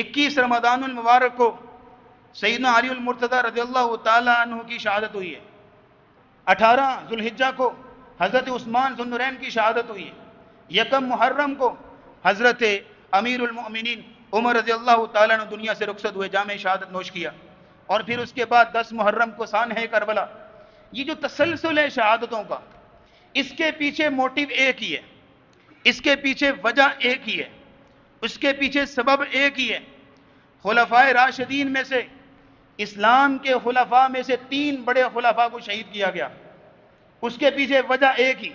21 رمضان المبارک کو سیدنا علی المرتضی رضی اللہ تعالیٰ عنہ کی شہادت ہوئی ہے۔ 18 ذوالحجہ کو حضرت عثمان ذو النورین کی شہادت ہوئی ہے۔ 1 محرم کو حضرت امیر المؤمنین عمر رضی اللہ تعالیٰ عنہ دنیا سے رخصت ہوئے، جامع شہادت نوش کیا۔ اور پھر اس کے بعد 10 محرم کو سانحہ کربلا۔ یہ جو تسلسل ہے شہادتوں کا، اس کے پیچھے موٹیو ایک ہی ہے، اس کے پیچھے وجہ ایک ہی ہے، اس کے پیچھے سبب ایک ہی ہے۔ خلفائے راشدین میں سے، اسلام کے خلفاء میں سے 3 بڑے خلفاء کو شہید کیا گیا، اس کے پیچھے وجہ ایک ہی۔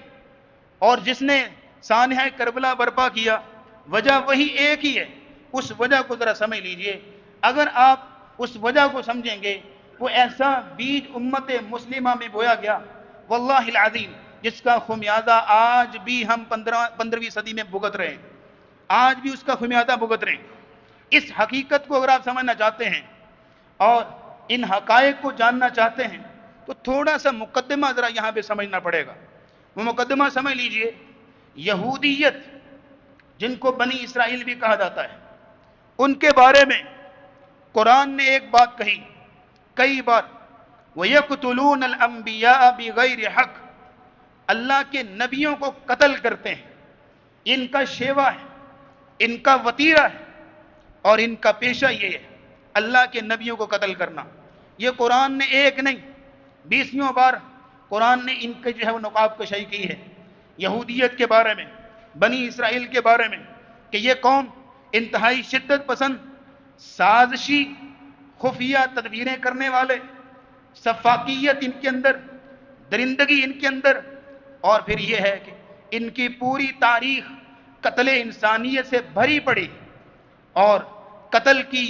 اور جس نے سانحہ کربلا برپا کیا، وجہ وہی ایک ہی ہے۔ اس وجہ کو ذرا سمجھ لیجئے، اگر آپ اس وجہ کو سمجھیں گے، وہ ایسا بیج امت مسلمہ میں بویا گیا، واللہ العظیم، جس کا خمیازہ آج بھی ہم 15ویں صدی میں بھگت رہے ہیں، آج بھی اس کا خمیازہ بھگت رہے ہیں۔ اس حقیقت کو اگر آپ سمجھنا چاہتے ہیں اور ان حقائق کو جاننا چاہتے ہیں تو تھوڑا سا مقدمہ ذرا یہاں پہ سمجھنا پڑے گا۔ وہ مقدمہ سمجھ لیجئے، یہودیت جن کو بنی اسرائیل بھی کہا جاتا ہے، ان کے بارے میں قرآن نے ایک بات کہی کئی بار، وَيَقْتُلُونَ الْأَنْبِيَاءَ بِغَيْرِ حَقٍّ، اللہ کے نبیوں کو قتل کرتے ہیں۔ ان کا شیوا ہے، ان کا وطیرہ ہے، اور ان کا پیشہ یہ ہے، اللہ کے نبیوں کو قتل کرنا۔ یہ قرآن نے ایک نہیں 20 بار قرآن نے ان کے جو ہے وہ نقاب کشائی کی ہے، یہودیت کے بارے میں، بنی اسرائیل کے بارے میں، کہ یہ قوم انتہائی شدت پسند، سازشی، خفیہ تدبیریں کرنے والے، سفاکیت ان کے اندر، درندگی ان کے اندر، اور پھر یہ ہے کہ ان کی پوری تاریخ قتل انسانیت سے بھری پڑی، اور قتل کی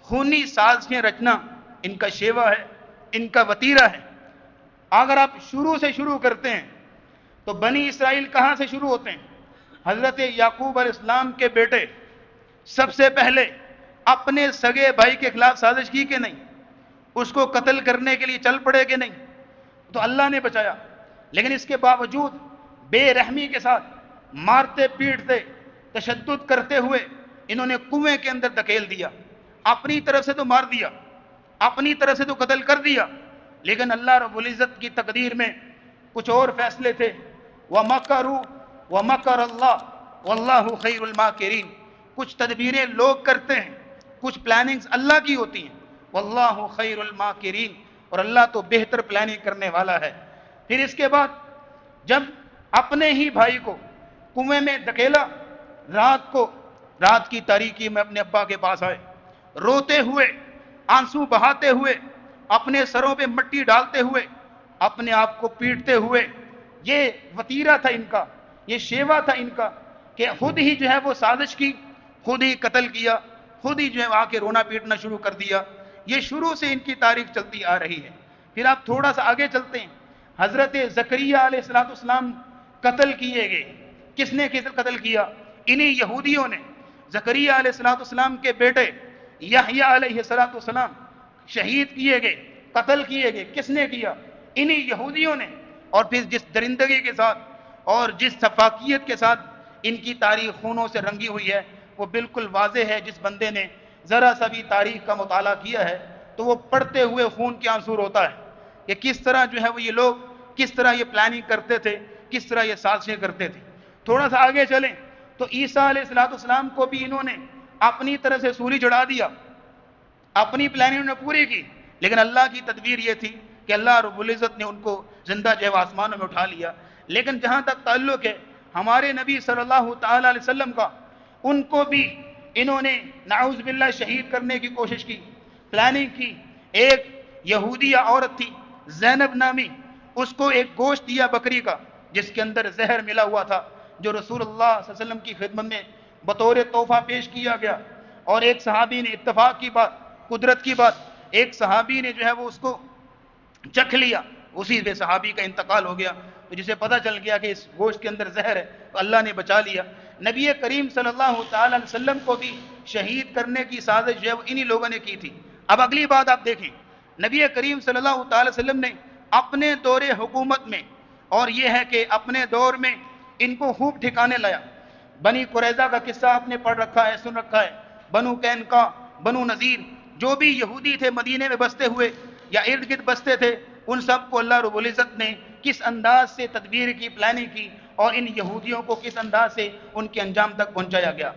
خونی سازشیں رچنا ان کا شیوا ہے، ان کا وطیرہ ہے۔ اگر آپ شروع سے شروع کرتے ہیں تو بنی اسرائیل کہاں سے شروع ہوتے ہیں؟ حضرت یعقوب علیہ السلام کے بیٹے سب سے پہلے اپنے سگے بھائی کے خلاف سازش کی کہ نہیں؟ اس کو قتل کرنے کے لیے چل پڑے کہ نہیں؟ تو اللہ نے بچایا، لیکن اس کے باوجود بے رحمی کے ساتھ مارتے پیٹتے تشدد کرتے ہوئے انہوں نے کنویں کے اندر دھکیل دیا۔ اپنی طرف سے تو مار دیا، اپنی طرف سے تو قتل کر دیا، لیکن اللہ رب العزت کی تقدیر میں کچھ اور فیصلے تھے۔ وَمَكَرُوا وَمَكَرَ اللَّهُ وَاللَّهُ خَيْرُ الْمَاكِرِينَ۔ کچھ تدبیریں لوگ کرتے ہیں، کچھ پلاننگز اللہ کی ہوتی ہیں، واللہ خیر الماکرین، اور اللہ تو بہتر پلاننگ کرنے والا ہے۔ پھر اس کے بعد جب اپنے ہی بھائی کو کنویں میں دھکیلا، رات کی تاریکی میں اپنے ابا کے پاس آئے، روتے ہوئے، آنسو بہاتے ہوئے، اپنے سروں پہ مٹی ڈالتے ہوئے، اپنے آپ کو پیٹتے ہوئے، یہ وطیرہ تھا ان کا، یہ شیوا تھا ان کا، کہ خود ہی جو ہے وہ سازش کی، خود ہی قتل کیا، خود ہی جو ہے آ کے رونا پیٹنا شروع کر دیا۔ یہ شروع سے ان کی تاریخ چلتی آ رہی ہے۔ پھر آپ تھوڑا سا آگے چلتے ہیں، حضرت زکریا علیہ السلام قتل کیے گئے۔ کس نے قتل کیا؟ انہی یہودیوں نے۔ زکریا علیہ السلام کے بیٹے یحییٰ علیہ السلام شہید کیے گئے، قتل کیے گئے۔ کس نے کیا؟ انہی یہودیوں نے۔ اور پھر جس درندگی کے ساتھ اور جس سفاکیت کے ساتھ ان کی تاریخ خونوں سے رنگی ہوئی ہے، وہ بالکل واضح ہے۔ جس بندے نے ذرا سا بھی تاریخ کا مطالعہ کیا ہے تو وہ پڑھتے ہوئے خون کے آنسو روتا ہے کہ کس طرح جو ہے وہ یہ لوگ کس طرح یہ پلاننگ کرتے تھے، کس طرح یہ سازشیں کرتے تھے۔ تھوڑا سا آگے چلیں تو عیسیٰ علیہ السلام کو بھی انہوں نے اپنی طرف سے سولی چڑھا دیا، اپنی پلاننگ نے پوری کی، لیکن اللہ کی تدبیر یہ تھی کہ اللہ رب العزت نے ان کو زندہ جو ہے آسمانوں میں اٹھا لیا۔ لیکن جہاں تک تعلق ہے ہمارے نبی صلی اللہ تعالی علیہ وسلم کا، ان کو بھی انہوں نے نعوذ باللہ شہید کرنے کی کوشش کی، پلاننگ کی۔ ایک یہودیہ عورت تھی زینب نامی، اس کو ایک گوشت دیا بکری کا جس کے اندر زہر ملا ہوا تھا، جو رسول اللہ صلی اللہ علیہ وسلم کی خدمت میں بطور تحفہ پیش کیا گیا۔ اور ایک صحابی نے، اتفاق کی بات، قدرت کی بات، ایک صحابی نے جو ہے وہ اس کو چکھ لیا، اسی پہ صحابی کا انتقال ہو گیا۔ تو جسے پتہ چل گیا کہ اس گوشت کے اندر زہر ہے تو اللہ نے بچا لیا۔ نبی کریم صلی اللہ تعالی علیہ وسلم کو بھی شہید کرنے کی سازش جو ہے وہ انہی لوگوں نے کی تھی۔ اب اگلی بات آپ دیکھیں، نبی کریم صلی اللہ تعالی علیہ وسلم نے اپنے دور حکومت میں، اور یہ ہے کہ اپنے دور میں ان کو خوب ٹھکانے لایا۔ بنی قریظہ کا قصہ آپ نے پڑھ رکھا ہے، سن رکھا ہے۔ بنو قینقاع، بنو نذیر، جو بھی یہودی تھے مدینے میں بستے ہوئے یا ارد گرد بستے تھے، ان سب کو اللہ رب العزت نے کس انداز سے تدبیر کی، پلاننگ کی، اور ان یہودیوں کو کس انداز سے ان کے انجام تک پہنچایا گیا۔